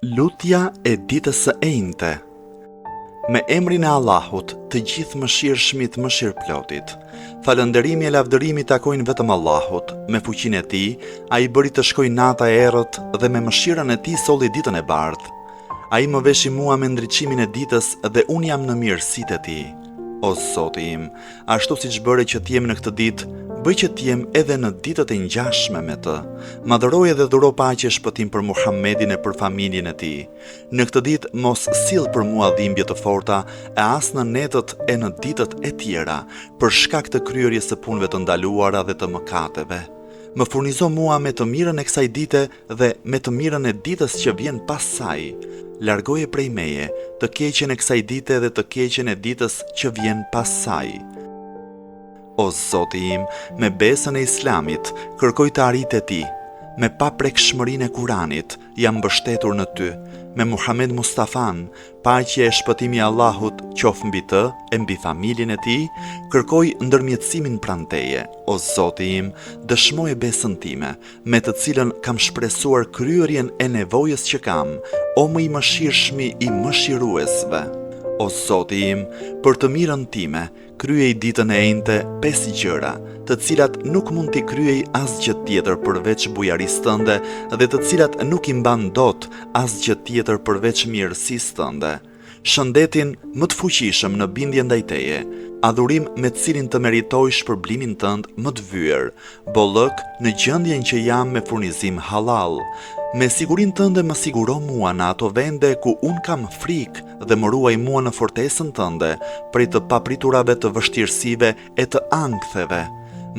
Lutja e ditës së enjte. Me emrin e Allahut, të gjithë mëshirshmit mëshirëplotit. Falënderimi e lavdërimi takojnë vetëm Allahut. Me fuqinë e tij, ai bëri të shkojë nata e errët dhe me mëshirën e tij solli ditën e bardhë. Ai më veshi mua me ndriçimin e ditës dhe unë jam në mirësitë e tij. O Zoti im, ashtu siç bëre që t'jem në këtë ditë, bëj që t'jem edhe në ditët e ngjashme me të. Madhëroj dhe dhuro paqe e shpëtim për Muhammedin e për familjen e tij. Në këtë ditë mos sill për mua dhimbje të forta, e as në netët e në ditët e tjera, për shkak të kryerjes së punëve të ndaluara dhe të mëkateve. Më furnizo mua me të mirën e kësaj dite dhe me të mirën e ditës që vjen pas saj. Largoje prej meje të keqen e kësaj dite dhe të keqen e ditës që vjen pas saj. O Zoti im, me besën e Islamit, kërkoj të arrit e ti. Me paprekshmërinë e Kuranit, jam mbështetur në ty. Me Muhammed Mustafan, paqja e shpëtimi i Allahut qoftë mbi të e mbi familjen e tij, kërkoj ndërmjetësimin pranë teje. O Zoti im, dëshmoje besën time, me të cilën kam shpresuar kryerjen e nevojës që kam, o më i mëshirshmi i mëshiruesve. O Zoti im, për të mirën time, kryej ditën e enjte 5 gjëra, të cilat nuk mund t'i kryej asgjë tjetër përveç bujarisë tënde dhe të cilat nuk i mban dot asgjë tjetër përveç mirësisë tënde. Shëndetin më të fuqishëm në bindje ndaj teje, adhurim me cilin të meritoj shpërblimin tënd më të vyer, bollëk në gjendjen që jam me furnizim halal. Me sigurinë tënde më siguro mua në ato vende ku unë kam frikë dhe më ruaj mua në fortesën tënde prej të papriturave të vështirësive e të anktheve.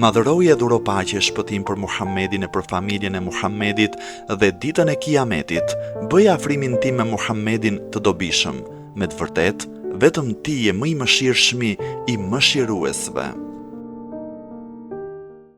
Madhëroj e dhuro paqe e shpëtim për Muhammedin e për familjen e Muhammedit dhe ditën e Kiametit, bëj afrimin tim me Muhammedin të dobishëm. Me të vërtet, vetëm ti je më i mëshirshmi i mëshiruesve.